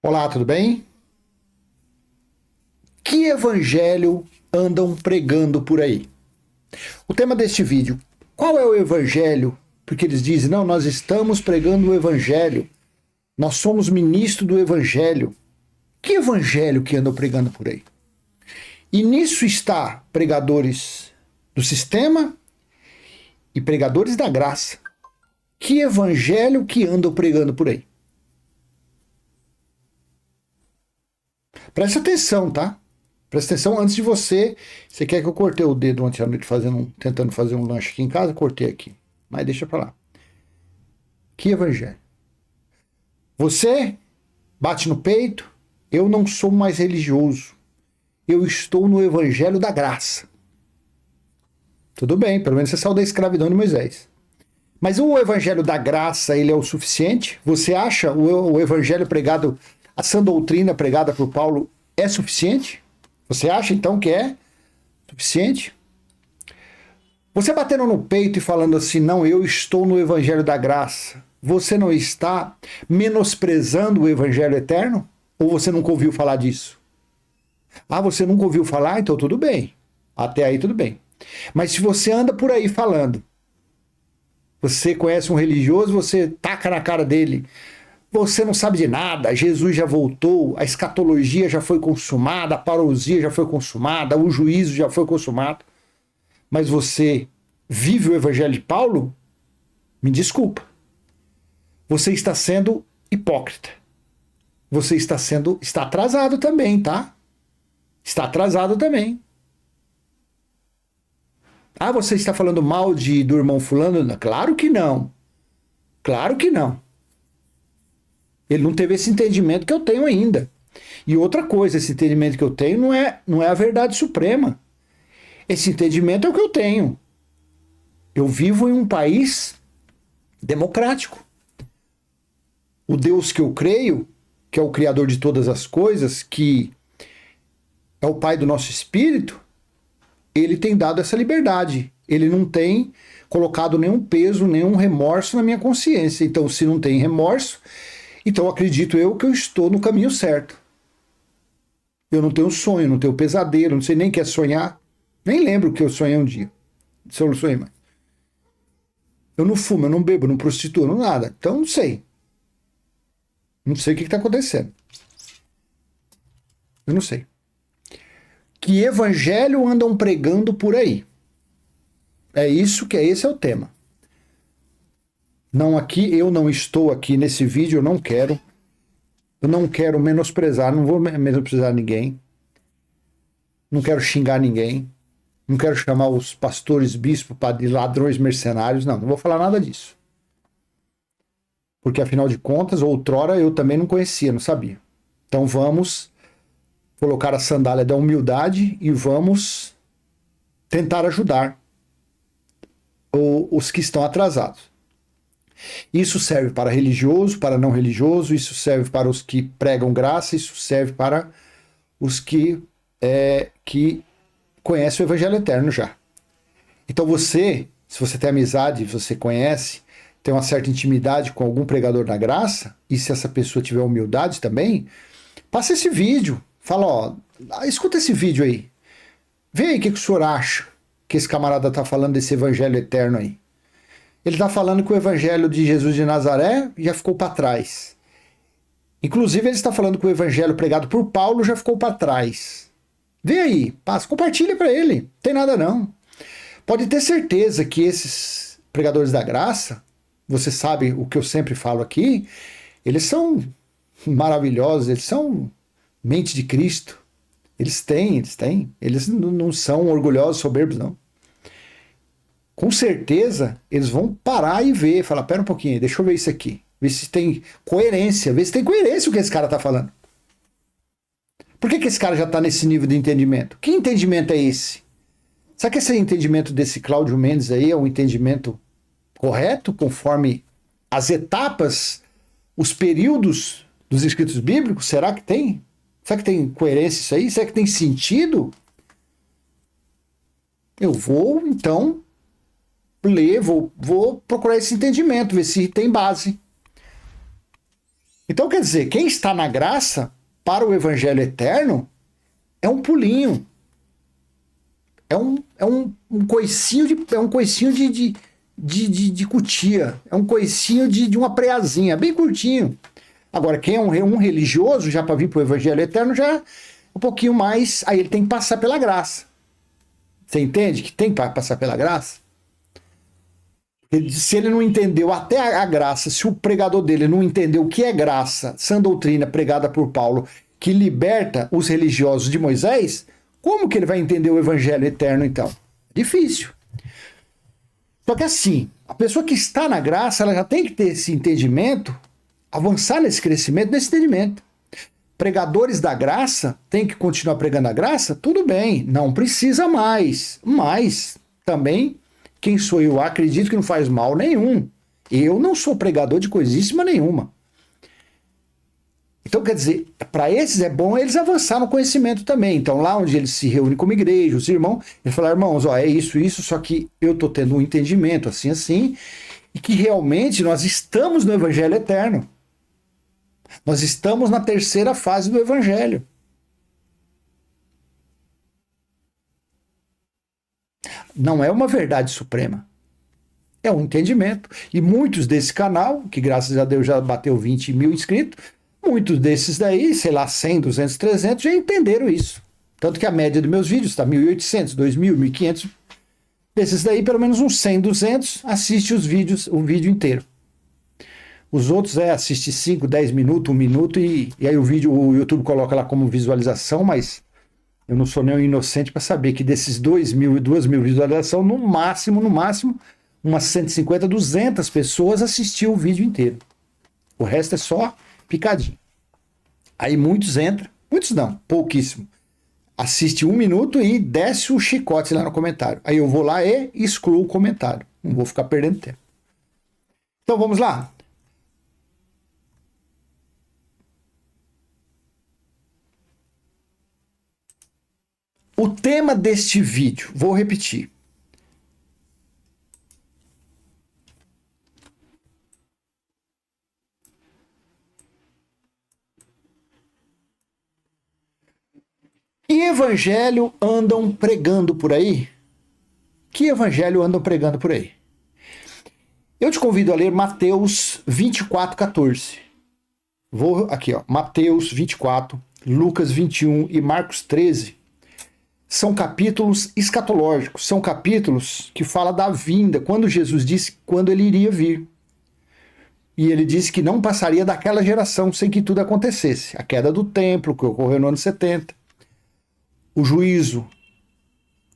Olá, tudo bem? Que evangelho andam pregando por aí? O tema deste vídeo, qual é o evangelho? Porque eles dizem, não, nós estamos pregando o evangelho, nós somos ministro do evangelho. Que evangelho que andam pregando por aí? E nisso está pregadores do sistema e pregadores da graça. Que evangelho que andam pregando por aí? Preste atenção, tá? Presta atenção antes de você. Você quer que eu cortei o dedo ontem à noite tentando fazer um lanche aqui em casa? Cortei aqui. Mas deixa pra lá. Que evangelho? Você bate no peito. Eu não sou mais religioso. Eu estou no evangelho da graça. Tudo bem, pelo menos você saiu da escravidão de Moisés. Mas o evangelho da graça, ele é o suficiente? Você acha o evangelho pregado, a sã doutrina pregada por Paulo é suficiente? Você acha então que é suficiente? Você batendo no peito e falando assim, não, eu estou no evangelho da graça, você não está menosprezando o evangelho eterno? Ou você nunca ouviu falar disso? Ah, você nunca ouviu falar? Então tudo bem. Até aí tudo bem. Mas se você anda por aí falando, você conhece um religioso, você taca na cara dele, você não sabe de nada, Jesus já voltou, a escatologia já foi consumada, a parousia já foi consumada, o juízo já foi consumado, mas você vive o evangelho de Paulo? Me desculpa. Você está sendo hipócrita. Você está atrasado também, tá? Está atrasado também. Ah, você está falando mal do irmão fulano? Claro que não. Claro que não. Ele não teve esse entendimento que eu tenho ainda. E outra coisa, esse entendimento que eu tenho não é a verdade suprema. Esse entendimento é o que eu tenho. Eu vivo em um país democrático. O Deus que eu creio, que é o Criador de todas as coisas, que é o Pai do nosso espírito, ele tem dado essa liberdade. Ele não tem colocado nenhum peso, nenhum remorso na minha consciência. Então, se não tem remorso, então acredito eu que eu estou no caminho certo. Eu não tenho sonho, não tenho pesadelo, não sei nem o que é sonhar. Nem lembro que eu sonhei um dia. Se eu não sonhei mais. Eu não fumo, eu não bebo, não prostituo, não nada. Então não sei. Não sei o que está acontecendo. Eu não sei. Que evangelho andam pregando por aí? Esse é o tema. Não aqui, eu não estou aqui nesse vídeo, eu não quero menosprezar, não vou menosprezar ninguém. Não quero xingar ninguém. Não quero chamar os pastores, bispos de ladrões mercenários, não vou falar nada disso. Porque afinal de contas, outrora eu também não conhecia, não sabia. Então vamos colocar a sandália da humildade e vamos tentar ajudar os que estão atrasados. Isso serve para religioso, para não religioso, isso serve para os que pregam graça, isso serve para os que conhecem o evangelho eterno já. Então você, se você tem amizade, você conhece, tem uma certa intimidade com algum pregador da graça, e se essa pessoa tiver humildade também, passa esse vídeo, fala, ó, escuta esse vídeo aí, vê aí o que o senhor acha que esse camarada está falando desse evangelho eterno aí. Ele está falando que o evangelho de Jesus de Nazaré já ficou para trás. Inclusive, ele está falando que o evangelho pregado por Paulo já ficou para trás. Vê aí, passa, compartilha para ele. Não tem nada não. Pode ter certeza que esses pregadores da graça, você sabe o que eu sempre falo aqui, eles são maravilhosos, eles são mente de Cristo. Eles têm. Eles não são orgulhosos, soberbos, não. Com certeza, eles vão parar e ver, falar, pera um pouquinho, deixa eu ver isso aqui. Ver se tem coerência, ver se tem coerência o que esse cara está falando. Por que esse cara já está nesse nível de entendimento? Que entendimento é esse? Será que esse entendimento desse Cláudio Mendes aí é um entendimento correto, conforme as etapas, os períodos dos escritos bíblicos? Será que tem? Será que tem coerência isso aí? Será que tem sentido? Eu vou, então, ler, vou procurar esse entendimento, ver se tem base. Então, quer dizer, quem está na graça para o evangelho eterno é um pulinho. Um coicinho de cutia. É um coicinho de uma preazinha, bem curtinho. Agora, quem é um religioso, já para vir para o evangelho eterno, já é um pouquinho mais. Aí ele tem que passar pela graça. Você entende que tem que passar pela graça? Se ele não entendeu até a graça, se o pregador dele não entendeu o que é graça, sã doutrina pregada por Paulo, que liberta os religiosos de Moisés, como que ele vai entender o evangelho eterno, então? Difícil. Só que assim, a pessoa que está na graça, ela já tem que ter esse entendimento, avançar nesse crescimento, nesse entendimento. Pregadores da graça têm que continuar pregando a graça? Tudo bem, não precisa mais. Mas também, quem sou eu? Acredito que não faz mal nenhum. Eu não sou pregador de coisíssima nenhuma. Então, quer dizer, para esses é bom eles avançar no conhecimento também. Então, lá onde eles se reúnem como igreja, os irmãos, eles falam, irmãos, ó, é isso, só que eu estou tendo um entendimento assim, e que realmente nós estamos no evangelho eterno. Nós estamos na terceira fase do evangelho. Não é uma verdade suprema. É um entendimento. E muitos desse canal, que graças a Deus já bateu 20 mil inscritos, muitos desses daí, sei lá, 100, 200, 300, já entenderam isso. Tanto que a média dos meus vídeos está 1.800, 2.000, 1.500. Desses daí, pelo menos uns 100, 200, assiste os vídeos, o vídeo inteiro. Os outros assiste 5, 10 minutos, 1 minuto, e aí o YouTube coloca lá como visualização, mas eu não sou nem um inocente para saber que desses 2.000 e 2.000 visualizações, no máximo, umas 150, 200 pessoas assistiu o vídeo inteiro. O resto é só picadinho. Aí muitos entram, muitos não, pouquíssimo. Assiste 1 minuto e desce o chicote lá no comentário. Aí eu vou lá e excluo o comentário. Não vou ficar perdendo tempo. Então vamos lá. O tema deste vídeo, vou repetir. Que evangelho andam pregando por aí? Que evangelho andam pregando por aí? Eu te convido a ler Mateus 24, 14. Vou aqui, ó, Mateus 24, Lucas 21 e Marcos 13. São capítulos escatológicos, são capítulos que falam da vinda, quando Jesus disse quando ele iria vir. E ele disse que não passaria daquela geração sem que tudo acontecesse. A queda do templo, que ocorreu no ano 70. O juízo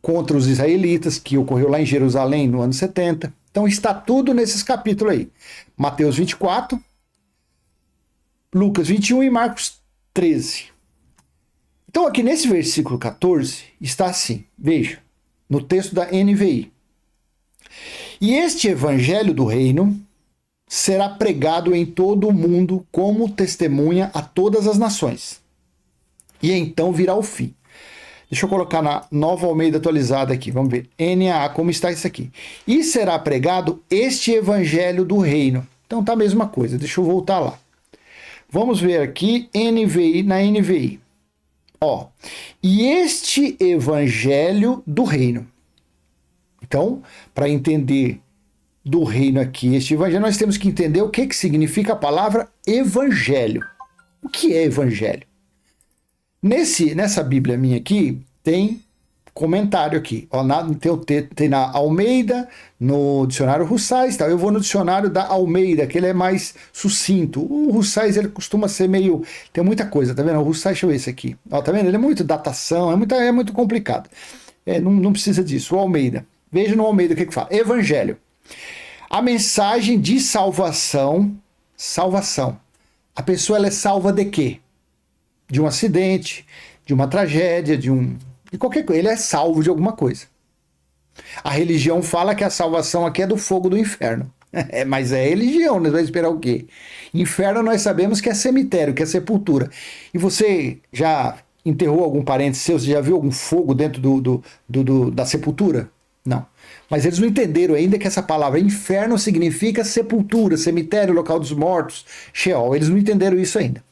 contra os israelitas, que ocorreu lá em Jerusalém no ano 70. Então está tudo nesses capítulos aí. Mateus 24, Lucas 21 e Marcos 13. Então aqui nesse versículo 14 está assim, veja, no texto da NVI. E este evangelho do reino será pregado em todo o mundo como testemunha a todas as nações. E então virá o fim. Deixa eu colocar na Nova Almeida atualizada aqui, vamos ver. NAA, como está isso aqui. E será pregado este evangelho do reino. Então tá a mesma coisa, deixa eu voltar lá. Vamos ver aqui NVI na NVI. Ó, e este evangelho do reino. Então, para entender do reino aqui, este evangelho, nós temos que entender o que significa a palavra evangelho. O que é evangelho? Nessa Bíblia minha aqui, tem comentário aqui. Ó, tem na Almeida, no dicionário Russais, tá? Eu vou no dicionário da Almeida, que ele é mais sucinto. O Russais, ele costuma ser meio... Tem muita coisa, tá vendo? O Russais, deixa eu ver esse aqui. Ó, tá vendo? Ele é muito datação, é muito complicado. Não precisa disso. O Almeida. Veja no Almeida o que fala. Evangelho. A mensagem de salvação. Salvação. A pessoa ela é salva de quê? De um acidente, de uma tragédia, de qualquer coisa. Ele é salvo de alguma coisa. A religião fala que a salvação aqui é do fogo do inferno. Mas é religião, nós vamos esperar o quê? Inferno nós sabemos que é cemitério, que é sepultura. E você já enterrou algum parente seu? Você já viu algum fogo dentro da sepultura? Não. Mas eles não entenderam ainda que essa palavra inferno significa sepultura, cemitério, local dos mortos, Sheol. Eles não entenderam isso ainda.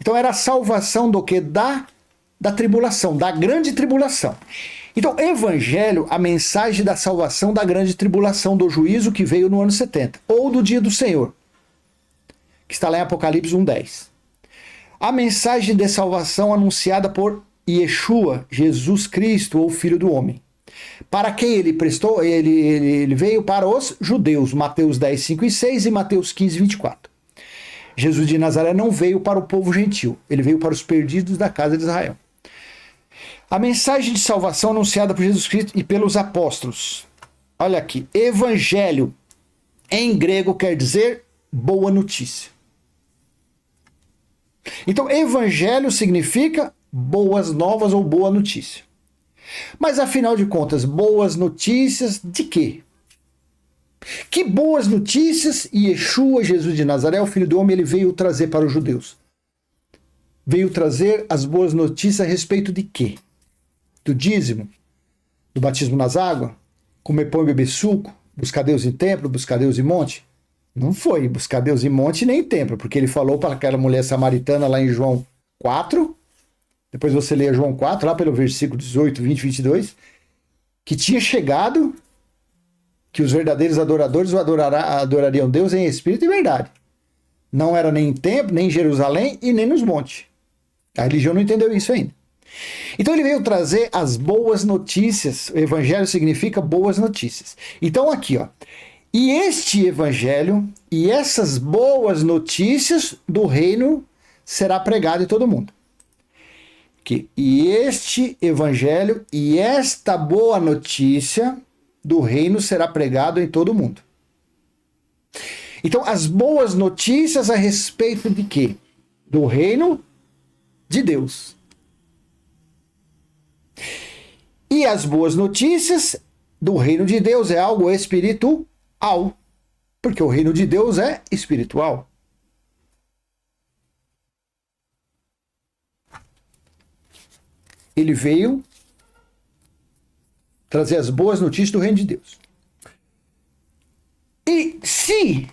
Então era a salvação do quê? Da tribulação, da grande tribulação. Então, evangelho, a mensagem da salvação da grande tribulação, do juízo que veio no ano 70, ou do dia do Senhor, que está lá em Apocalipse 1:10. A mensagem de salvação anunciada por Yeshua, Jesus Cristo, ou Filho do Homem. Para quem ele prestou? Ele veio para os judeus, Mateus 10, 5 e 6 e Mateus 15, 24. Jesus de Nazaré não veio para o povo gentil, ele veio para os perdidos da casa de Israel. A mensagem de salvação anunciada por Jesus Cristo e pelos apóstolos. Olha aqui, evangelho em grego quer dizer boa notícia. Então, evangelho significa boas novas ou boa notícia. Mas, afinal de contas, boas notícias de quê? Que boas notícias Yeshua, Jesus de Nazaré, o Filho do Homem, ele veio trazer para os judeus? Veio trazer as boas notícias a respeito de quê? Do dízimo? Do batismo nas águas? Comer pão e beber suco? Buscar Deus em templo? Buscar Deus em monte? Não foi buscar Deus em monte nem em templo, porque ele falou para aquela mulher samaritana lá em João 4, depois você lê João 4, lá pelo versículo 18, 20, 22, que tinha chegado que os verdadeiros adoradores adorariam Deus em espírito e verdade. Não era nem em templo, nem em Jerusalém e nem nos montes. A religião não entendeu isso ainda. Então ele veio trazer as boas notícias. O evangelho significa boas notícias. Então aqui, ó. E este evangelho e essas boas notícias do reino será pregado em todo mundo. E este evangelho e esta boa notícia do reino será pregado em todo mundo. Então, as boas notícias a respeito de quê? Do reino de Deus. E as boas notícias do reino de Deus é algo espiritual. Porque o reino de Deus é espiritual. Ele veio trazer as boas notícias do reino de Deus. E se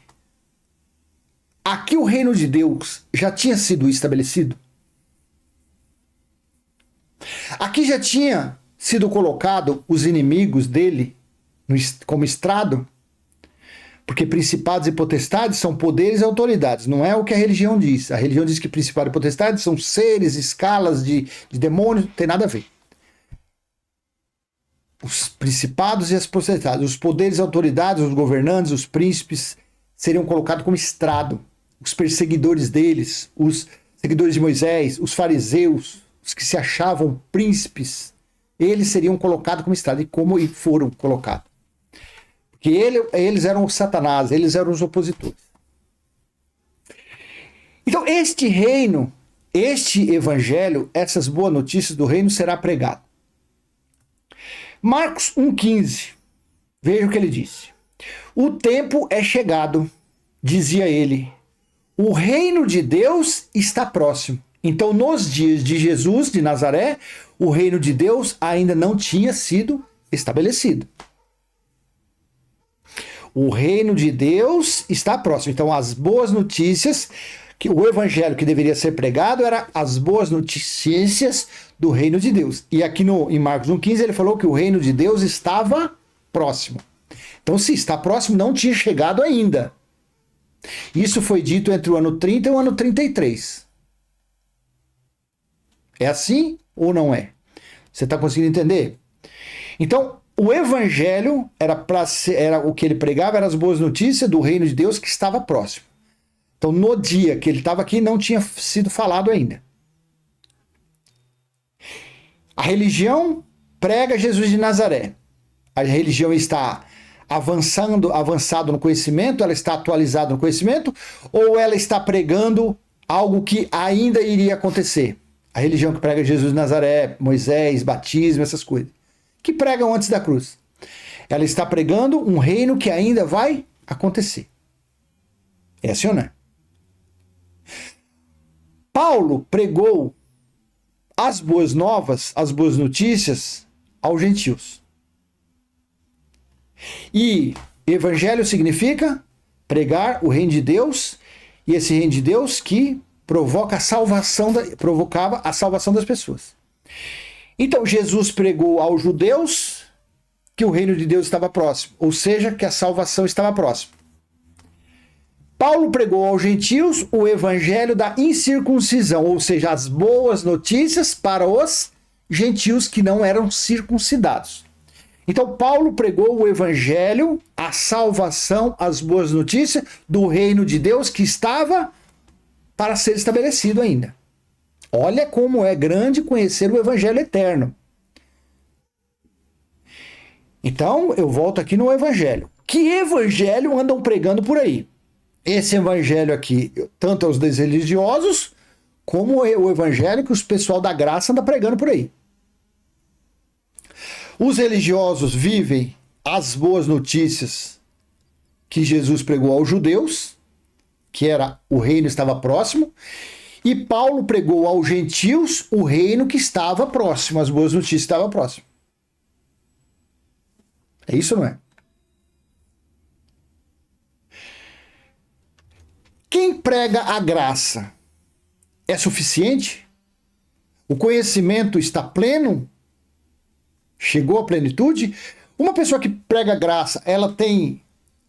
aqui o reino de Deus já tinha sido estabelecido, aqui já tinha sido colocado os inimigos dele como estrado, porque principados e potestades são poderes e autoridades, não é o que a religião diz. A religião diz que principados e potestades são seres, escalas de demônios, não tem nada a ver. Os principados e as potestades, os poderes e autoridades, os governantes, os príncipes, seriam colocados como estrado. Os perseguidores deles, os seguidores de Moisés, os fariseus, os que se achavam príncipes, eles seriam colocados como estrado. E como foram colocados? Porque eles eram o Satanás, eles eram os opositores. Então, este reino, este evangelho, essas boas notícias do reino será pregado. Marcos 1,15, veja o que ele disse. O tempo é chegado, dizia ele. O reino de Deus está próximo. Então, nos dias de Jesus de Nazaré, o reino de Deus ainda não tinha sido estabelecido. O reino de Deus está próximo. Então, as boas notícias, que o evangelho que deveria ser pregado era as boas notícias do reino de Deus. E aqui em Marcos 1,15 ele falou que o reino de Deus estava próximo. Então, se está próximo, não tinha chegado ainda. Isso foi dito entre o ano 30 e o ano 33. É assim ou não é? Você está conseguindo entender? Então, o evangelho era o que ele pregava, eram as boas notícias do reino de Deus que estava próximo. Então, no dia que ele estava aqui, não tinha sido falado ainda. A religião prega Jesus de Nazaré. A religião está avançado no conhecimento, ela está atualizada no conhecimento, ou ela está pregando algo que ainda iria acontecer? A religião que prega Jesus de Nazaré, Moisés, batismo, essas coisas, que pregam antes da cruz. Ela está pregando um reino que ainda vai acontecer. É assim ou não é? Paulo pregou as boas novas, as boas notícias aos gentios. E evangelho significa pregar o reino de Deus, e esse reino de Deus que provocava a salvação das pessoas. Então Jesus pregou aos judeus que o reino de Deus estava próximo, ou seja, que a salvação estava próxima. Paulo pregou aos gentios o evangelho da incircuncisão, ou seja, as boas notícias para os gentios que não eram circuncidados. Então Paulo pregou o evangelho, a salvação, as boas notícias do reino de Deus que estava para ser estabelecido ainda. Olha como é grande conhecer o evangelho eterno. Então, eu volto aqui no evangelho. Que evangelho andam pregando por aí? Esse evangelho aqui, tanto aos religiosos, como o evangelho que os pessoal da graça anda pregando por aí. Os religiosos vivem as boas notícias que Jesus pregou aos judeus, que era o reino estava próximo, e Paulo pregou aos gentios o reino que estava próximo, as boas notícias estavam próximas. É isso, não é? Quem prega a graça é suficiente? O conhecimento está pleno? Chegou à plenitude? Uma pessoa que prega a graça, ela tem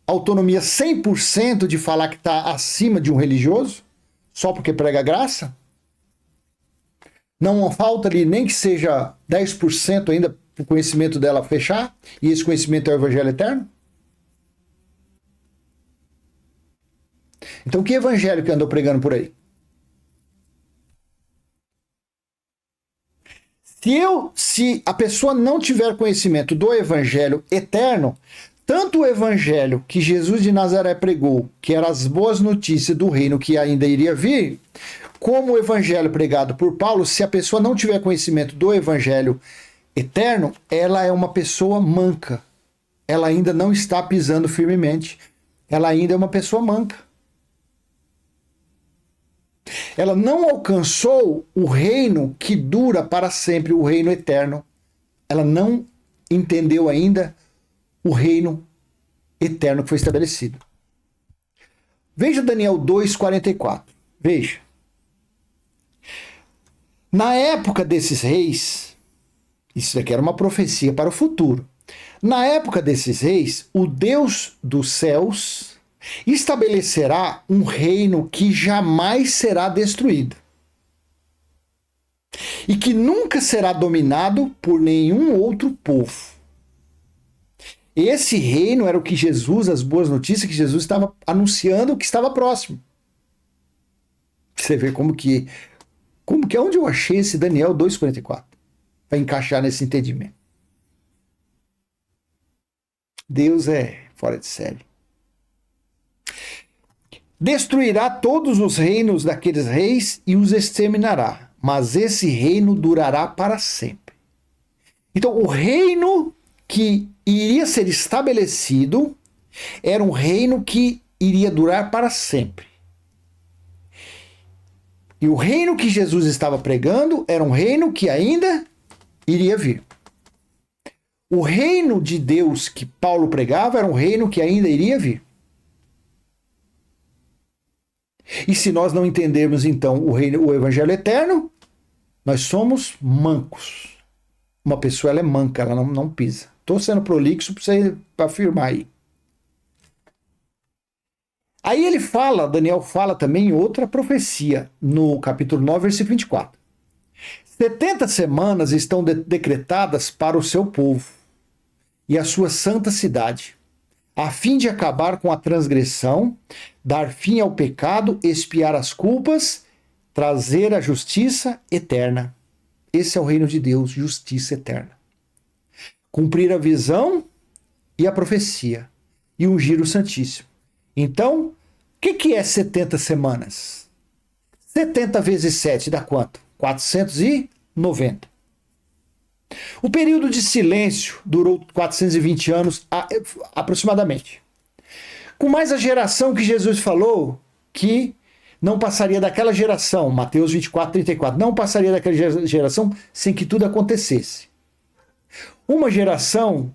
autonomia 100% de falar que está acima de um religioso? Só porque prega a graça? Não falta ali nem que seja 10% ainda para o conhecimento dela fechar? E esse conhecimento é o evangelho eterno? Então, que evangelho que andou pregando por aí? Se a pessoa não tiver conhecimento do evangelho eterno, tanto o evangelho que Jesus de Nazaré pregou, que eram as boas notícias do reino que ainda iria vir, como o evangelho pregado por Paulo, se a pessoa não tiver conhecimento do evangelho eterno, ela é uma pessoa manca. Ela ainda não está pisando firmemente. Ela ainda é uma pessoa manca. Ela não alcançou o reino que dura para sempre, o reino eterno. Ela não entendeu ainda o reino eterno que foi estabelecido. Veja Daniel 2:44. Veja. Na época desses reis, isso daqui era uma profecia para o futuro. Na época desses reis, o Deus dos céus estabelecerá um reino que jamais será destruído e que nunca será dominado por nenhum outro povo. Esse reino era o que Jesus, as boas notícias que Jesus estava anunciando que estava próximo. Você vê como que é onde eu achei esse Daniel 2:44 para encaixar nesse entendimento. Deus é fora de série. Destruirá todos os reinos daqueles reis e os exterminará, mas esse reino durará para sempre. Então, o reino que iria ser estabelecido era um reino que iria durar para sempre. E o reino que Jesus estava pregando era um reino que ainda iria vir. O reino de Deus que Paulo pregava era um reino que ainda iria vir. E se nós não entendermos então o evangelho eterno, nós somos mancos. Uma pessoa ela é manca, ela não pisa. Estou sendo prolixo para você afirmar aí. Aí ele fala, Daniel fala também em outra profecia, no capítulo 9, versículo 24. 70 semanas estão decretadas para o seu povo e a sua santa cidade, a fim de acabar com a transgressão, dar fim ao pecado, expiar as culpas, trazer a justiça eterna. Esse é o reino de Deus, justiça eterna. Cumprir a visão e a profecia, e ungir o Santíssimo. Então, o que é 70 semanas? 70 vezes 7 dá quanto? 490. O período de silêncio durou 420 anos aproximadamente. Com mais a geração que Jesus falou que não passaria daquela geração, Mateus 24:34, não passaria daquela geração sem que tudo acontecesse. Uma geração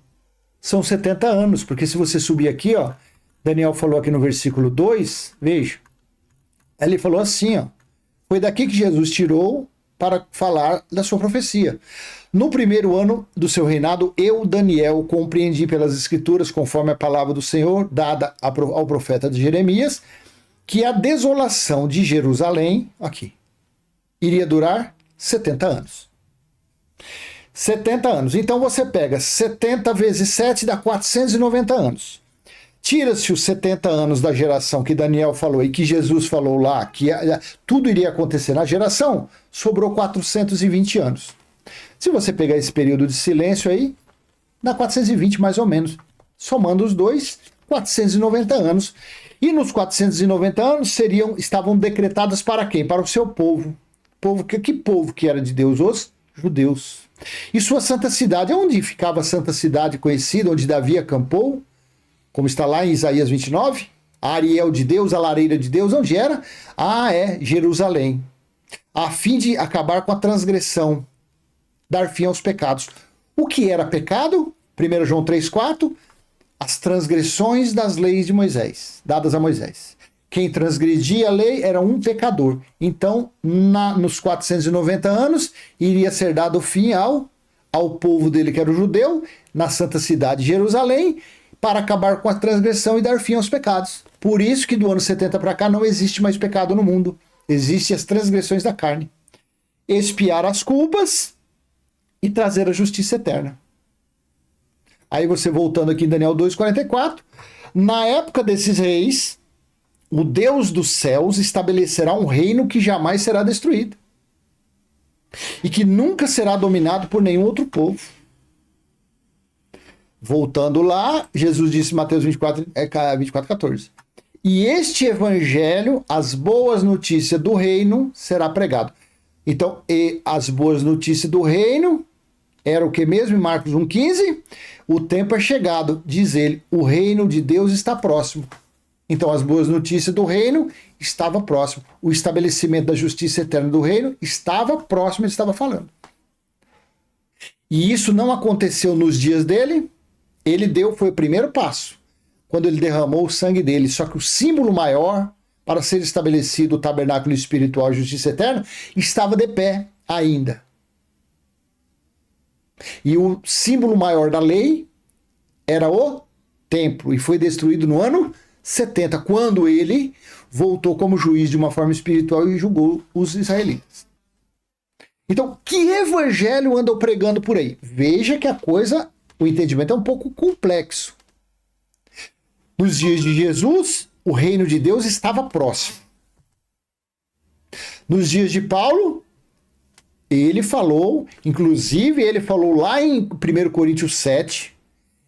são 70 anos, porque se você subir aqui, ó, Daniel falou aqui no versículo 2, veja, ele falou assim, ó, foi daqui que Jesus tirou para falar da sua profecia. No primeiro ano do seu reinado, eu, Daniel, compreendi pelas escrituras, conforme a palavra do Senhor, dada ao profeta de Jeremias, que a desolação de Jerusalém, aqui, iria durar 70 anos. 70 anos. Então você pega 70 vezes 7 dá 490 anos. Tira-se os 70 anos da geração que Daniel falou e que Jesus falou lá, que tudo iria acontecer na geração, sobrou 420 anos. Se você pegar esse período de silêncio aí, dá 420 mais ou menos. Somando os dois, 490 anos. E nos 490 anos estavam decretadas para quem? Para o seu povo. Que povo que era de Deus? Os judeus. E sua santa cidade, onde ficava a santa cidade conhecida, onde Davi acampou, como está lá em Isaías 29, a Ariel de Deus, a lareira de Deus, onde era? É Jerusalém. A fim de acabar com a transgressão, dar fim aos pecados. O que era pecado? 1 João 3,4, as transgressões das leis de Moisés, dadas a Moisés. Quem transgredia a lei era um pecador. Então, nos 490 anos, iria ser dado fim ao povo dele, que era o judeu, na santa cidade de Jerusalém, para acabar com a transgressão e dar fim aos pecados. Por isso que do ano 70 para cá não existe mais pecado no mundo. Existem as transgressões da carne. Expiar as culpas e trazer a justiça eterna. Aí você voltando aqui em Daniel 2,44, na época desses reis, o Deus dos céus estabelecerá um reino que jamais será destruído e que nunca será dominado por nenhum outro povo. Voltando lá, Jesus disse em Mateus 24:14. E este evangelho, as boas notícias do reino, será pregado. Então, as boas notícias do reino era o que mesmo? Em Marcos 1,15, o tempo é chegado, diz ele, o reino de Deus está próximo. Então, as boas notícias do reino estava próximo. O estabelecimento da justiça eterna do reino estava próximo, ele estava falando. E isso não aconteceu nos dias dele, foi o primeiro passo, quando ele derramou o sangue dele. Só que o símbolo maior para ser estabelecido o tabernáculo espiritual e justiça eterna estava de pé ainda. E o símbolo maior da lei era o templo, e foi destruído no ano 70, quando ele voltou como juiz de uma forma espiritual e julgou os israelitas. Então, que evangelho andam pregando por aí? Veja que o entendimento é um pouco complexo. Nos dias de Jesus, o reino de Deus estava próximo. Nos dias de Paulo, ele falou, inclusive ele falou lá em 1 Coríntios 7,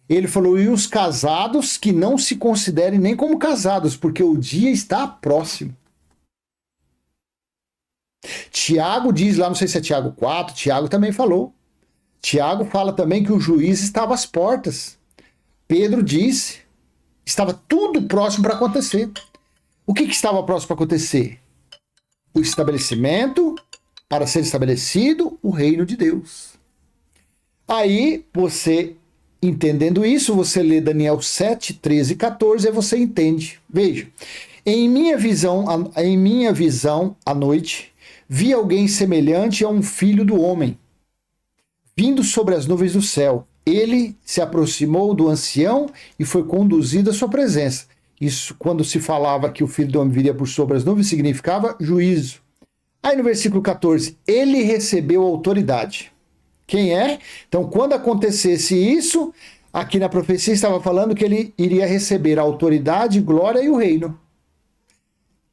ele falou, e os casados que não se considerem nem como casados, porque o dia está próximo. Tiago diz lá, não sei se é Tiago 4, Tiago também falou. Tiago fala também que o juiz estava às portas. Pedro disse, estava tudo próximo para acontecer. O que estava próximo para acontecer? O estabelecimento, para ser estabelecido, o reino de Deus. Aí, você, entendendo isso, você lê Daniel 7, 13 e 14, e você entende. Veja, em minha visão à noite, vi alguém semelhante a um filho do homem, vindo sobre as nuvens do céu. Ele se aproximou do ancião e foi conduzido à sua presença. Isso, quando se falava que o filho do homem viria por sobre as nuvens, significava juízo. Aí no versículo 14, ele recebeu autoridade. Quem é? Então, quando acontecesse isso, aqui na profecia estava falando que ele iria receber a autoridade, glória e o reino.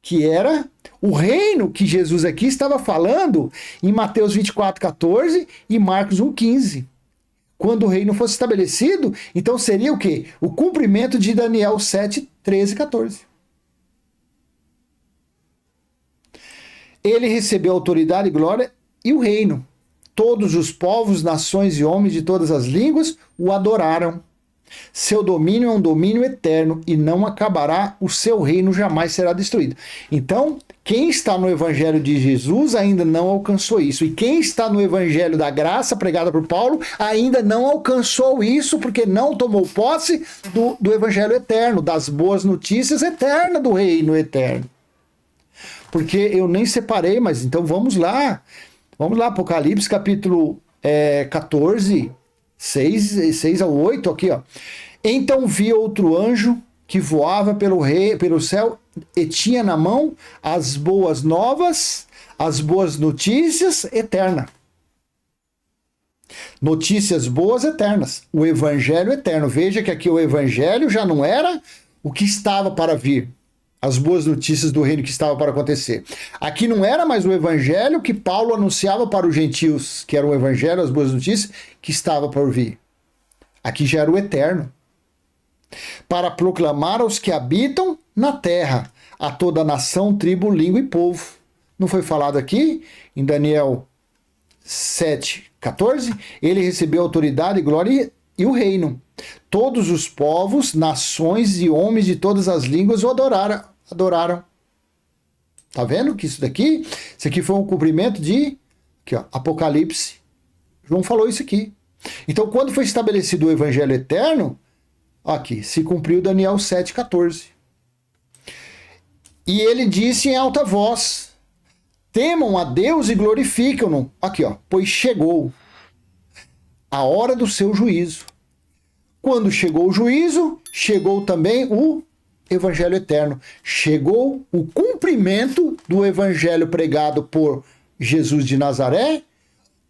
Que era o reino que Jesus aqui estava falando em Mateus 24:14 e Marcos 1:15. Quando o reino fosse estabelecido, então seria o quê? O cumprimento de Daniel 7, 13 e 14. Ele recebeu autoridade, glória e o reino. Todos os povos, nações e homens de todas as línguas o adoraram. Seu domínio é um domínio eterno e não acabará, o seu reino jamais será destruído. Então, Quem está no evangelho de Jesus ainda não alcançou isso. E quem está no evangelho da graça, pregada por Paulo, ainda não alcançou isso, porque não tomou posse do evangelho eterno, das boas notícias eternas do reino eterno. Porque eu nem separei, mas então vamos lá. Vamos lá, Apocalipse capítulo 14, 6 ao 8, aqui, ó. Então vi outro anjo que voava pelo céu e tinha na mão as boas novas, as boas notícias eternas. Notícias boas eternas. O evangelho eterno. Veja que aqui o evangelho já não era o que estava para vir. As boas notícias do reino que estava para acontecer. Aqui não era mais o evangelho que Paulo anunciava para os gentios, que era o evangelho, as boas notícias, que estava por vir. Aqui já era o eterno. Para proclamar aos que habitam na terra, a toda nação, tribo, língua e povo. Não foi falado aqui em Daniel 7:14? Ele recebeu autoridade, glória e o reino. Todos os povos, nações e homens de todas as línguas o adoraram. Tá vendo que isso aqui foi um cumprimento de aqui, ó, Apocalipse. João falou isso aqui. Então, quando foi estabelecido o evangelho eterno, aqui, se cumpriu Daniel 7:14. E ele disse em alta voz: temam a Deus e glorificam-no. Aqui, ó, pois chegou a hora do seu juízo. Quando chegou o juízo, chegou também o evangelho eterno. Chegou o cumprimento do evangelho pregado por Jesus de Nazaré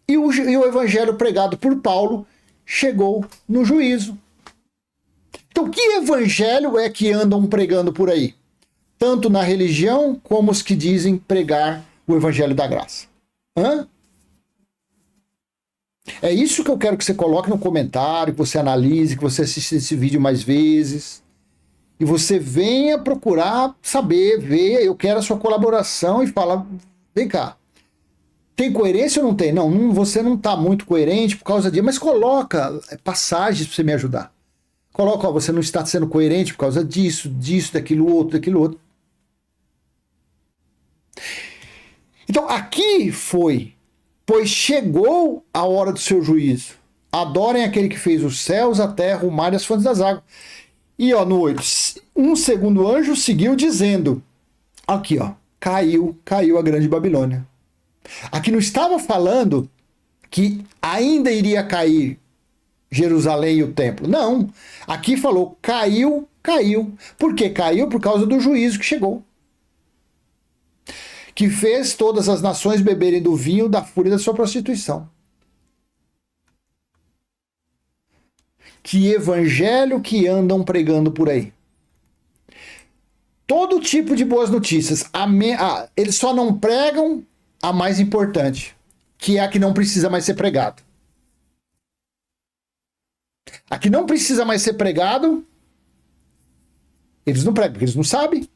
e o evangelho pregado por Paulo chegou no juízo. Então, que evangelho é que andam pregando por aí? Tanto na religião como os que dizem pregar o evangelho da graça. Hã? É isso que eu quero que você coloque no comentário, que você analise, que você assista esse vídeo mais vezes. E você venha procurar saber, ver, eu quero a sua colaboração e falar, vem cá, tem coerência ou não tem? Não, você não está muito coerente por causa disso, mas coloca passagens para você me ajudar. Coloca, ó, você não está sendo coerente por causa disso, daquilo outro. Então, aqui foi, pois chegou a hora do seu juízo. Adorem aquele que fez os céus, a terra, o mar e as fontes das águas. E ó, no 8, um segundo anjo seguiu dizendo, aqui ó, caiu a grande Babilônia. Aqui não estava falando que ainda iria cair Jerusalém e o templo. Não, aqui falou caiu. Por que caiu? Por causa do juízo que chegou. Que fez todas as nações beberem do vinho da fúria da sua prostituição. Que evangelho que andam pregando por aí. Todo tipo de boas notícias. Eles só não pregam a mais importante, que é a que não precisa mais ser pregado. A que não precisa mais ser pregado, eles não pregam, porque eles não sabem.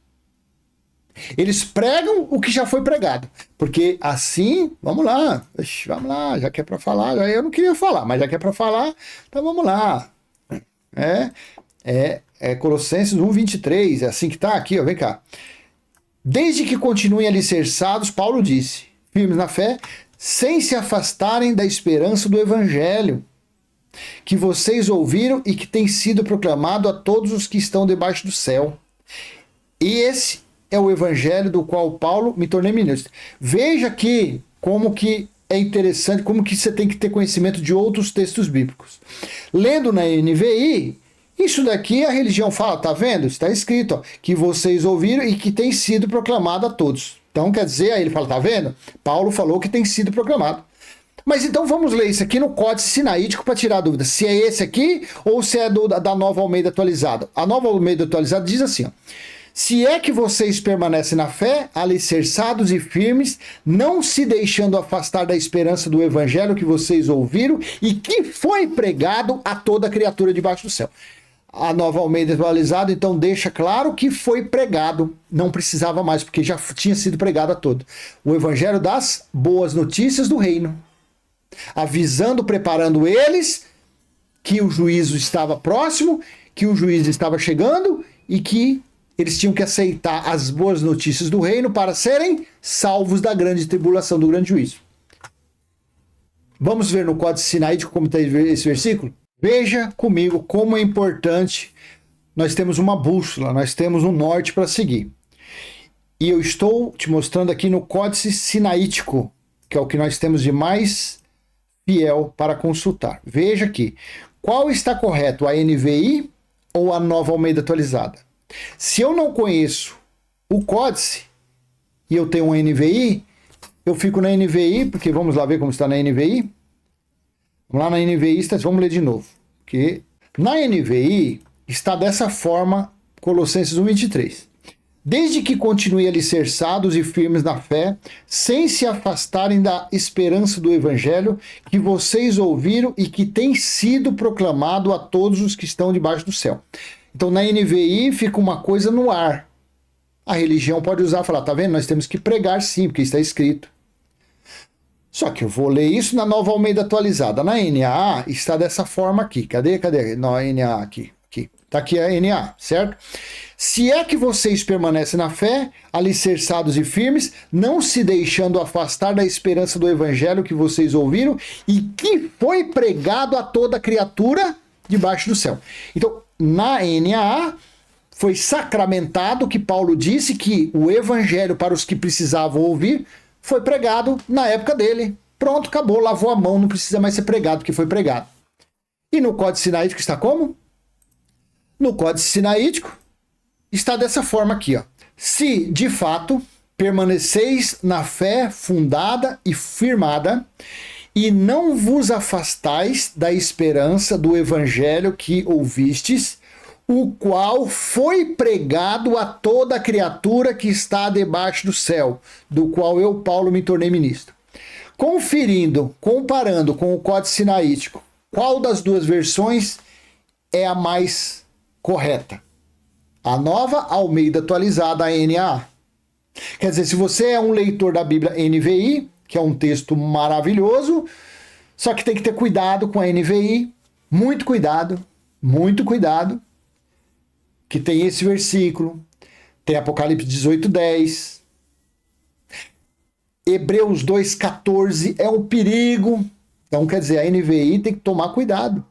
Eles pregam o que já foi pregado. Porque assim, vamos lá, já que é para falar, eu não queria falar, mas já que é para falar, então vamos lá. Colossenses 1:23, é assim que tá aqui, ó, vem cá. Desde que continuem alicerçados, Paulo disse, firmes na fé, sem se afastarem da esperança do evangelho, que vocês ouviram e que tem sido proclamado a todos os que estão debaixo do céu. E esse é o evangelho do qual Paulo me tornei ministro. Veja aqui como que é interessante, como que você tem que ter conhecimento de outros textos bíblicos. Lendo na NVI, isso daqui a religião fala, tá vendo? Está escrito, ó, que vocês ouviram e que tem sido proclamado a todos. Então quer dizer, aí ele fala, tá vendo? Paulo falou que tem sido proclamado. Mas então vamos ler isso aqui no Códice Sinaítico para tirar a dúvida, se é esse aqui ou se é da Nova Almeida Atualizada. A Nova Almeida Atualizada diz assim, ó, se é que vocês permanecem na fé, alicerçados e firmes, não se deixando afastar da esperança do evangelho que vocês ouviram e que foi pregado a toda criatura debaixo do céu. A Nova Almeida Atualizada, então, deixa claro que foi pregado, não precisava mais, porque já tinha sido pregado a todo. O evangelho das boas notícias do reino. Avisando, preparando eles que o juízo estava próximo, que o juízo estava chegando e que eles tinhtinham que aceitar as boas notícias do reino para serem salvos da grande tribulação, do grande juízo. Vamos ver no Códice Sinaítico como está esse versículo? Veja comigo como é importante. Nós temos uma bússola, nós temos um norte para seguir. E eu estou te mostrando aqui no Códice Sinaítico, que é o que nós temos de mais fiel para consultar. Veja aqui, qual está correto, a NVI ou a Nova Almeida Atualizada? Se eu não conheço o Códice e eu tenho uma NVI, eu fico na NVI, porque vamos lá ver como está na NVI. Vamos lá na NVI, vamos ler de novo. Porque na NVI está dessa forma, Colossenses 1:23. Desde que continuem alicerçados e firmes na fé, sem se afastarem da esperança do evangelho que vocês ouviram e que tem sido proclamado a todos os que estão debaixo do céu. Então na NVI fica uma coisa no ar. A religião pode usar e falar, tá vendo? Nós temos que pregar sim, porque está escrito. Só que eu vou ler isso na Nova Almeida Atualizada. Na NAA está dessa forma aqui. Cadê? Na NAA aqui. Está aqui a NAA, certo? Se é que vocês permanecem na fé, alicerçados e firmes, não se deixando afastar da esperança do evangelho que vocês ouviram e que foi pregado a toda criatura debaixo do céu. Então, na NAA, foi sacramentado que Paulo disse que o evangelho para os que precisavam ouvir foi pregado na época dele. Pronto, acabou, lavou a mão, não precisa mais ser pregado, porque foi pregado. E no Códice Sinaítico está como? No Códice Sinaítico está dessa forma aqui, ó. Se, de fato, permaneceis na fé fundada e firmada, e não vos afastais da esperança do evangelho que ouvistes, o qual foi pregado a toda criatura que está debaixo do céu, do qual eu, Paulo, me tornei ministro. Comparando com o Códice Sinaítico, qual das duas versões é a mais correta? A Nova Almeida Atualizada, a NAA. Quer dizer, se você é um leitor da Bíblia NVI, que é um texto maravilhoso, só que tem que ter cuidado com a NVI, muito cuidado, que tem esse versículo, tem Apocalipse 18:10, Hebreus 2:14, é um perigo. Então, quer dizer, a NVI tem que tomar cuidado.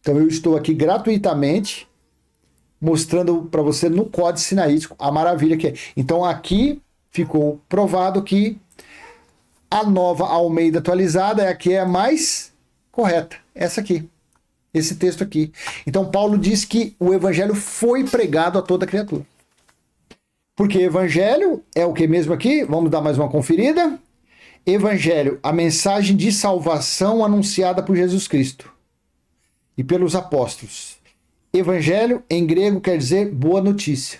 Então, eu estou aqui gratuitamente mostrando para você no Códice Sinaítico a maravilha que é. Então, aqui ficou provado que a Nova Almeida Atualizada é a que é mais correta. Essa aqui. Esse texto aqui. Então, Paulo diz que o evangelho foi pregado a toda criatura. Porque evangelho é o que mesmo aqui? Vamos dar mais uma conferida. Evangelho, a mensagem de salvação anunciada por Jesus Cristo e pelos apóstolos. Evangelho, em grego, quer dizer boa notícia.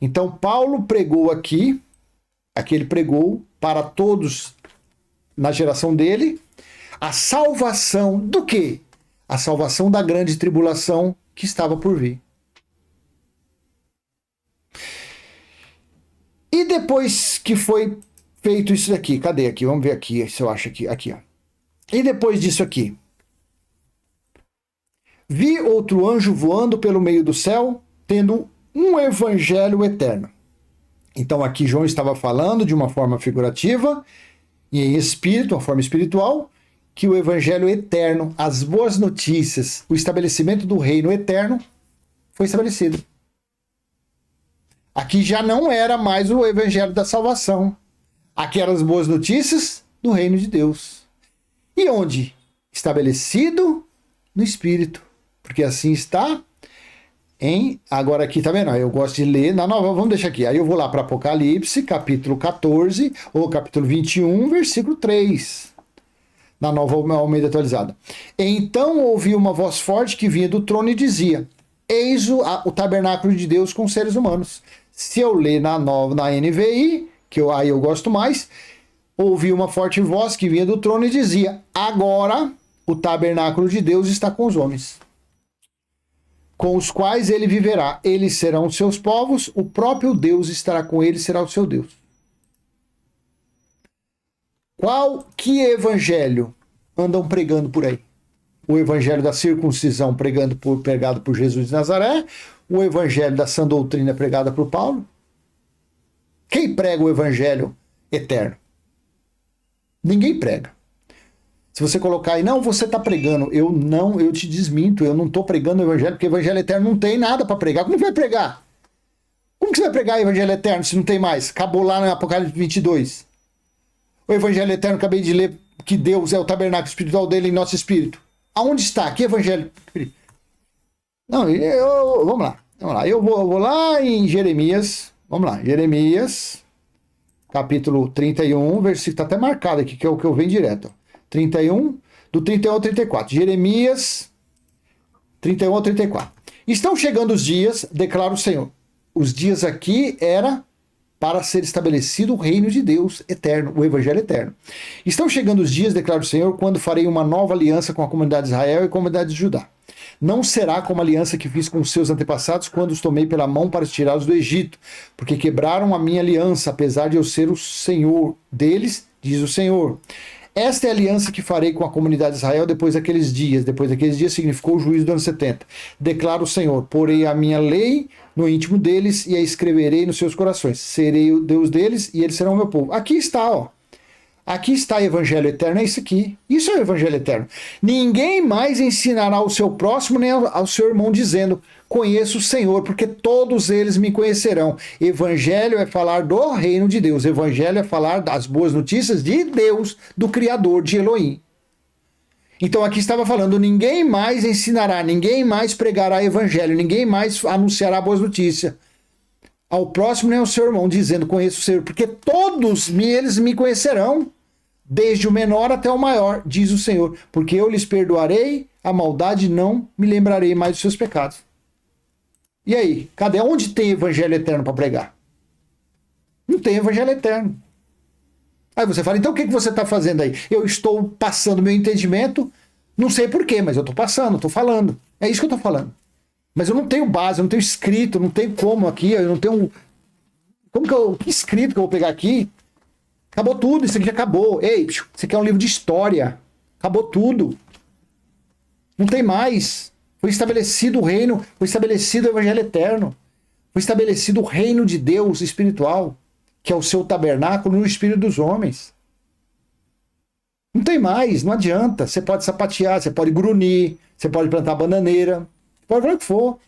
Então, Paulo pregou aqui ele pregou para todos na geração dele, a salvação do quê? A salvação da grande tribulação que estava por vir. E depois que foi feito isso daqui, cadê aqui? Vamos ver aqui, se eu acho aqui, ó. E depois disso aqui, vi outro anjo voando pelo meio do céu, tendo um evangelho eterno. Então aqui João estava falando de uma forma figurativa e em espírito, uma forma espiritual, que o evangelho eterno, as boas notícias, o estabelecimento do reino eterno foi estabelecido. Aqui já não era mais o evangelho da salvação. Aqui eram as boas notícias do reino de Deus. E onde? Estabelecido no Espírito. Porque assim está em... Agora aqui, tá vendo? Eu gosto de ler na nova, vamos deixar aqui. Aí eu vou lá para Apocalipse, capítulo 14, ou capítulo 21, versículo 3. Na Nova Almeida Atualizada. Então ouvi uma voz forte que vinha do trono e dizia: eis o tabernáculo de Deus com seres humanos. Se eu ler na NVI, que aí eu gosto mais, ouvi uma forte voz que vinha do trono e dizia: agora o tabernáculo de Deus está com os homens, com os quais ele viverá. Eles serão seus povos, o próprio Deus estará com eles, será o seu Deus. Que evangelho andam pregando por aí? o evangelho da circuncisão pregado por Jesus de Nazaré, o evangelho da sã doutrina pregada por Paulo. Quem prega o evangelho eterno? Ninguém prega. Se você colocar aí, não, você está pregando, eu te desminto, eu não estou pregando o evangelho, porque o evangelho eterno não tem nada para pregar. Como que vai pregar? Como que você vai pregar o evangelho eterno se não tem mais? Acabou lá no Apocalipse 22. O evangelho eterno, acabei de ler, que Deus é o tabernáculo espiritual dele em nosso espírito. Aonde está? Que evangelho? Não, vamos lá. Eu vou lá em Jeremias. Vamos lá, Jeremias, capítulo 31, versículo, está até marcado aqui, que é o que eu venho direto. 31, do 31 ao 34. Jeremias 31 ao 34. Estão chegando os dias, declara o Senhor. Os dias aqui era para ser estabelecido o reino de Deus eterno, o evangelho eterno. Estão chegando os dias, declara o Senhor, quando farei uma nova aliança com a comunidade de Israel e a comunidade de Judá. Não será como a aliança que fiz com os seus antepassados quando os tomei pela mão para tirá-los do Egito, porque quebraram a minha aliança, apesar de eu ser o Senhor deles, diz o Senhor. Esta é a aliança que farei com a comunidade de Israel depois daqueles dias. Depois daqueles dias significou o juízo do ano 70. Declara o Senhor, porei a minha lei no íntimo deles e a escreverei nos seus corações. Serei o Deus deles e eles serão o meu povo. Aqui está, ó. Aqui está o evangelho eterno, é isso aqui. Isso é o evangelho eterno. Ninguém mais ensinará ao seu próximo nem ao seu irmão dizendo, conheço o Senhor, porque todos eles me conhecerão. Evangelho é falar do reino de Deus. Evangelho é falar das boas notícias de Deus, do Criador, de Elohim. Então aqui estava falando, ninguém mais ensinará, ninguém mais pregará evangelho, ninguém mais anunciará boas notícias ao próximo nem ao seu irmão, dizendo, conheço o Senhor, porque todos eles me conhecerão, desde o menor até o maior, diz o Senhor, porque eu lhes perdoarei a maldade, não me lembrarei mais dos seus pecados. E aí, cadê? Onde tem evangelho eterno para pregar? Não tem evangelho eterno. Aí você fala, então o que você está fazendo aí? Eu estou passando meu entendimento, não sei porquê, mas eu estou passando, estou falando. É isso que eu estou falando. Mas eu não tenho base, eu não tenho escrito, não tenho como aqui, eu não tenho... Que escrito que eu vou pegar aqui? Acabou tudo, isso aqui já acabou. Ei, isso aqui é um livro de história. Acabou tudo. Não tem mais. Foi estabelecido o reino, foi estabelecido o evangelho eterno. Foi estabelecido o reino de Deus espiritual, que é o seu tabernáculo no espírito dos homens. Não tem mais, não adianta. Você pode sapatear, você pode grunir, você pode plantar bananeira, pode fazer o que for.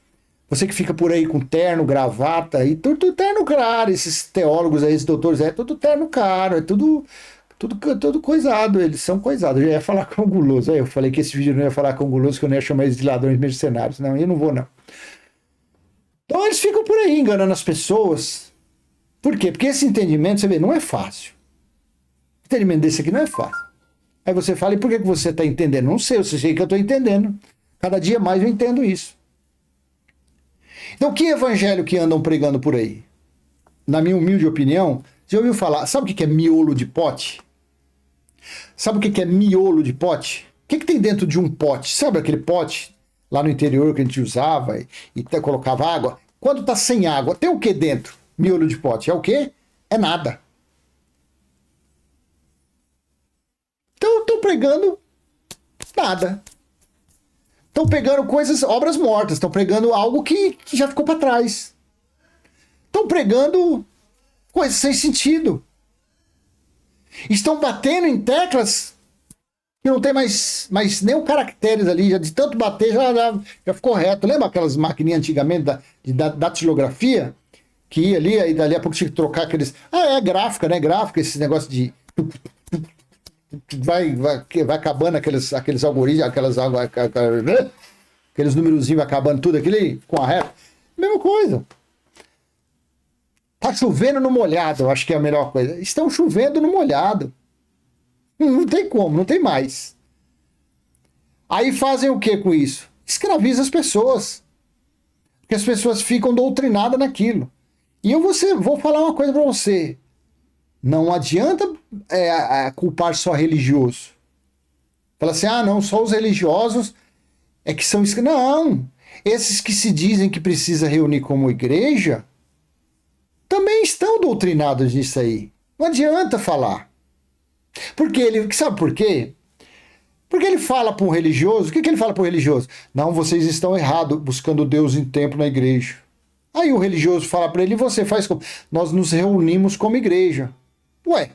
Você que fica por aí com terno, gravata, e tudo terno caro, esses teólogos aí, esses doutores, é tudo terno caro, é tudo coisado, eles são coisados. Eu já ia falar com o guloso, aí eu falei que esse vídeo não ia falar com o guloso, que eu não ia chamar eles de ladrões mercenários, não, eu não vou não. Então eles ficam por aí enganando as pessoas. Por quê? Porque esse entendimento, você vê, não é fácil. O entendimento desse aqui não é fácil. Aí você fala, e por que você está entendendo? Não sei, eu sei que eu estou entendendo. Cada dia mais eu entendo isso. Então, que evangelho que andam pregando por aí? Na minha humilde opinião, você já ouviu falar, sabe o que é miolo de pote? Sabe o que é miolo de pote? O que tem dentro de um pote? Sabe aquele pote lá no interior que a gente usava e colocava água? Quando está sem água, tem o que dentro? Miolo de pote. É o quê? É nada. Então, estão pregando nada. Estão pegando coisas, obras mortas, estão pregando algo que já ficou para trás. Estão pregando coisas sem sentido. Estão batendo em teclas que não tem mais nem o caracteres ali, já de tanto bater já ficou reto. Lembra aquelas maquininhas antigamente da datilografia? Que ia ali, aí dali a pouco tinha que trocar aqueles... é gráfica, né? Gráfica, esse negócio de... Vai acabando aqueles algoritmos, aqueles numerozinhos vai acabando tudo aquilo aí, com a reta. Mesma coisa. Tá chovendo no molhado, eu acho que é a melhor coisa. Estão chovendo no molhado. Não tem como, não tem mais. Aí fazem o que com isso? Escravizam as pessoas. Porque as pessoas ficam doutrinadas naquilo. E eu vou falar uma coisa para você. Não adianta culpar só religioso. Fala assim, não, só os religiosos é que são... Não, esses que se dizem que precisa reunir como igreja também estão doutrinados nisso aí. Não adianta falar. Sabe por quê? Porque ele fala para um religioso, o que ele fala para o religioso? Não, vocês estão errados buscando Deus em templo na igreja. Aí o religioso fala para ele, e você faz como? Nós nos reunimos como igreja. Ué,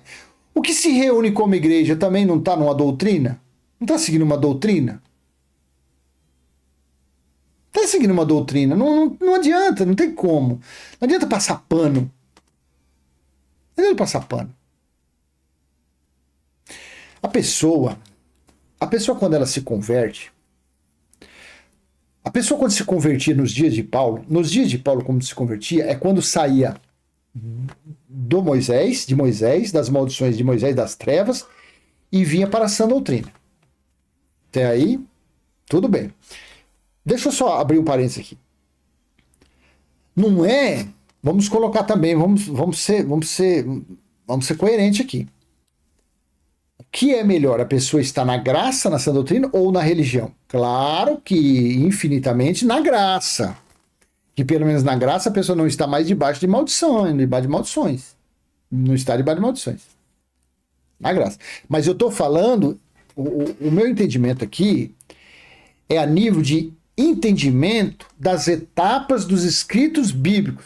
o que se reúne como igreja também não está numa doutrina? Não está seguindo uma doutrina? Está seguindo uma doutrina. Não adianta, não tem como. Não adianta passar pano. Não adianta passar pano. A pessoa quando ela se converte, a pessoa quando se convertia nos dias de Paulo, como se convertia, é quando saía de Moisés, das maldições de Moisés, das trevas, e vinha para a sã doutrina. Até aí, tudo bem. Deixa eu só abrir um parênteses aqui. Não é, vamos colocar também, vamos ser coerentes aqui. O que é melhor, a pessoa estar na graça, na sã doutrina, ou na religião? Claro que infinitamente na graça. Que pelo menos na graça a pessoa não está mais debaixo de maldições. Não está debaixo de maldições. Na graça. Mas eu estou falando, o meu entendimento aqui é a nível de entendimento das etapas dos escritos bíblicos,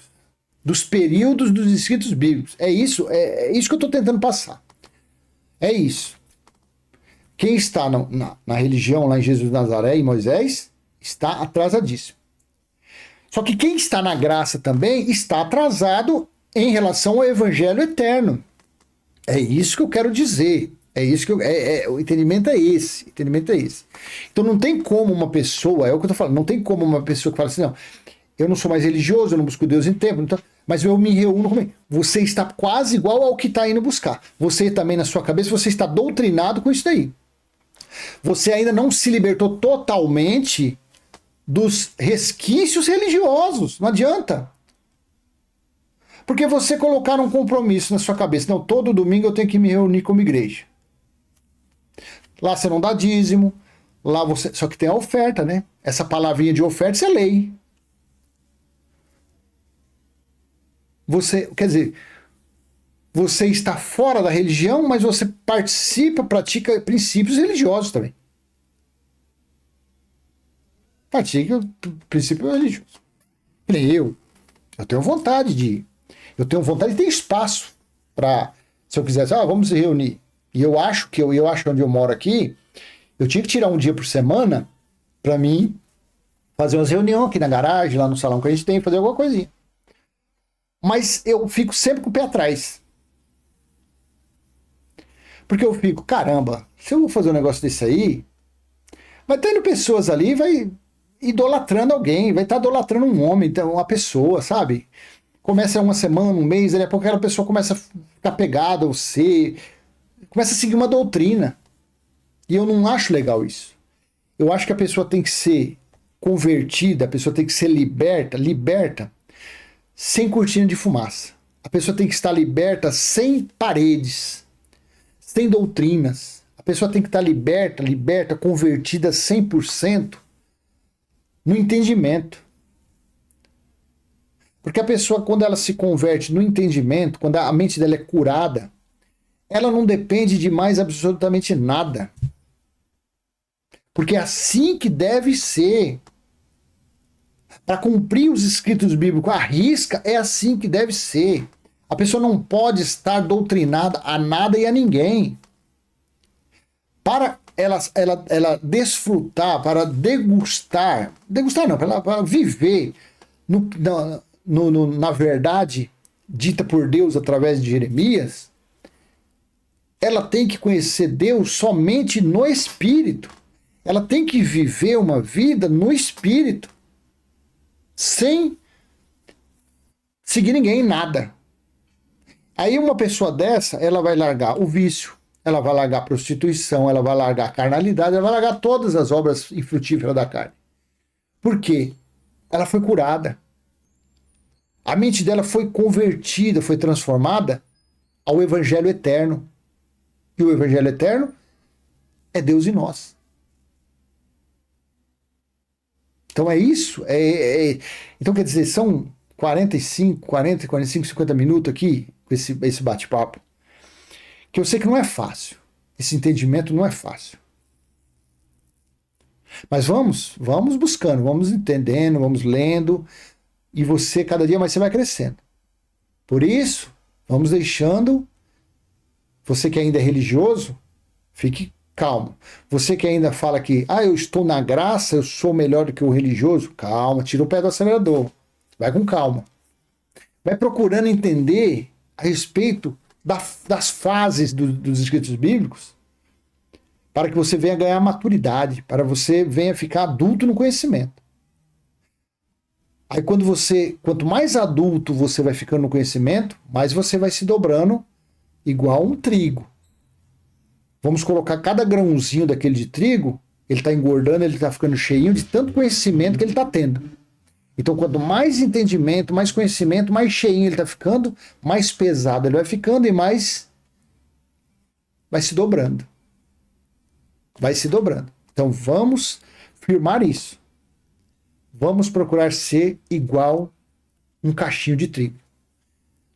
dos períodos dos escritos bíblicos. É isso que eu estou tentando passar. É isso. Quem está na religião, lá em Jesus de Nazaré e Moisés, está atrasadíssimo. Só que quem está na graça também está atrasado em relação ao evangelho eterno. É isso que eu quero dizer. O entendimento é esse. Então não tem como uma pessoa, é o que eu estou falando, não tem como uma pessoa que fala assim, não, eu não sou mais religioso, eu não busco Deus em templo, então, mas eu me reúno com ele. Você está quase igual ao que está indo buscar. Você também, na sua cabeça, você está doutrinado com isso daí. Você ainda não se libertou totalmente dos resquícios religiosos. Não adianta. Porque você colocar um compromisso na sua cabeça. Não, todo domingo eu tenho que me reunir como igreja. Lá você não dá dízimo. Lá você. Só que tem a oferta, né? Essa palavrinha de oferta, isso é lei. Quer dizer, você está fora da religião, mas você participa, pratica princípios religiosos também. Pratica princípio religioso. Eu tenho vontade de ter espaço para, se eu quisesse, vamos se reunir. E eu acho que onde eu moro aqui, eu tinha que tirar um dia por semana para mim fazer umas reuniões aqui na garagem, lá no salão que a gente tem, fazer alguma coisinha. Mas eu fico sempre com o pé atrás. Porque eu fico, caramba, se eu vou fazer um negócio desse aí, vai tendo pessoas ali, vai idolatrando alguém, vai estar idolatrando um homem, uma pessoa, sabe? Começa uma semana, um mês, daqui a pouco aquela pessoa começa a ficar pegada a você, começa a seguir uma doutrina. E eu não acho legal isso. Eu acho que a pessoa tem que ser convertida, a pessoa tem que ser liberta, sem cortina de fumaça. A pessoa tem que estar liberta sem paredes, sem doutrinas. A pessoa tem que estar liberta, convertida 100% no entendimento. Porque a pessoa, quando ela se converte no entendimento, quando a mente dela é curada, ela não depende de mais absolutamente nada. Porque é assim que deve ser. Para cumprir os escritos bíblicos à risca, é assim que deve ser. A pessoa não pode estar doutrinada a nada e a ninguém. Para ela desfrutar, para degustar não, para viver na verdade dita por Deus através de Jeremias, ela tem que conhecer Deus somente no Espírito. Ela tem que viver uma vida no Espírito, sem seguir ninguém em nada. Aí uma pessoa dessa, ela vai largar o vício, ela vai largar a prostituição, ela vai largar a carnalidade, ela vai largar todas as obras infrutíferas da carne. Por quê? Ela foi curada. A mente dela foi convertida, foi transformada ao Evangelho eterno. E o Evangelho eterno é Deus em nós. Então é isso. Então quer dizer, são 45, 50 minutos aqui com esse bate-papo. Que eu sei que não é fácil. Esse entendimento não é fácil. Mas vamos buscando, vamos entendendo, vamos lendo, e você, cada dia mais, você vai crescendo. Por isso, vamos deixando, você que ainda é religioso, fique calmo. Você que ainda fala que, eu estou na graça, eu sou melhor do que o religioso, calma, tira o pé do acelerador. Vai com calma. Vai procurando entender a respeito das fases dos escritos bíblicos, para que você venha ganhar maturidade, para você venha ficar adulto no conhecimento. Aí quanto mais adulto você vai ficando no conhecimento, mais você vai se dobrando igual um trigo. Vamos colocar cada grãozinho daquele de trigo, ele está engordando, ele está ficando cheinho de tanto conhecimento que ele está tendo. Então, quanto mais entendimento, mais conhecimento, mais cheinho ele está ficando, mais pesado ele vai ficando e mais vai se dobrando. Vai se dobrando. Então, vamos firmar isso. Vamos procurar ser igual um cachinho de trigo.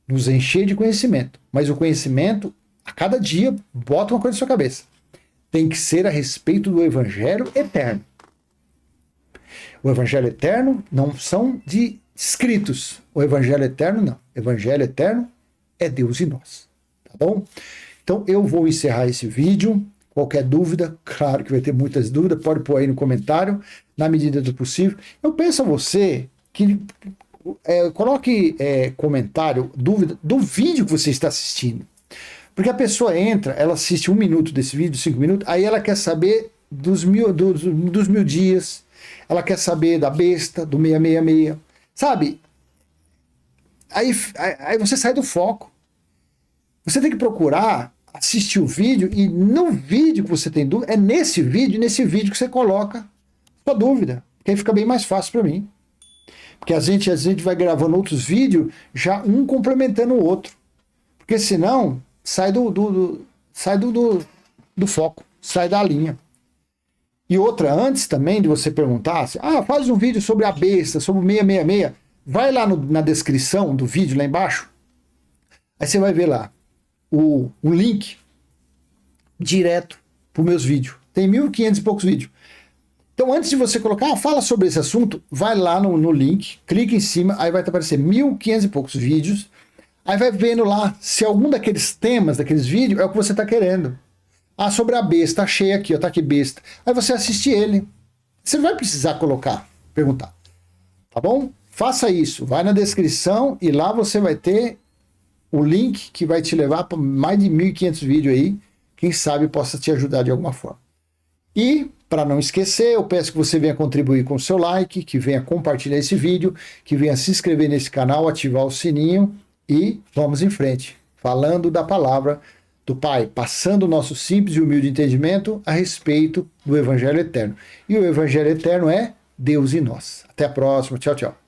Nos encher de conhecimento. Mas o conhecimento, a cada dia, bota uma coisa na sua cabeça. Tem que ser a respeito do Evangelho eterno. O Evangelho eterno não são de escritos. O Evangelho eterno não. O Evangelho eterno é Deus e nós. Tá bom? Então eu vou encerrar esse vídeo. Qualquer dúvida, claro que vai ter muitas dúvidas, pode pôr aí no comentário, na medida do possível. Eu peço a você que coloque comentário, dúvida do vídeo que você está assistindo. Porque a pessoa entra, ela assiste 1 minuto desse vídeo, 5 minutos, aí ela quer saber dos mil dias, ela quer saber da besta, do 666, sabe? Aí você sai do foco. Você tem que procurar assistir o vídeo, e no vídeo que você tem dúvida, é nesse vídeo que você coloca sua dúvida, que aí fica bem mais fácil para mim. Porque a gente vai gravando outros vídeos, já um complementando o outro. Porque senão, sai do foco, sai da linha. E outra, antes também de você perguntar, faz um vídeo sobre a besta, sobre o 666, vai lá na descrição do vídeo, lá embaixo, aí você vai ver lá o link direto para os meus vídeos. Tem 1.500 e poucos vídeos. Então, antes de você colocar, fala sobre esse assunto, vai lá no link, clica em cima, aí vai aparecer 1.500 e poucos vídeos, aí vai vendo lá se algum daqueles temas, daqueles vídeos, é o que você está querendo. Sobre a besta, achei aqui, tá aqui besta. Aí você assiste ele. Você vai precisar perguntar. Tá bom? Faça isso. Vai na descrição e lá você vai ter o link que vai te levar para mais de 1.500 vídeos aí. Quem sabe possa te ajudar de alguma forma. E, para não esquecer, eu peço que você venha contribuir com o seu like, que venha compartilhar esse vídeo, que venha se inscrever nesse canal, ativar o sininho e vamos em frente. Falando da palavra do Pai, passando o nosso simples e humilde entendimento a respeito do Evangelho Eterno. E o Evangelho Eterno é Deus e nós. Até a próxima. Tchau, tchau.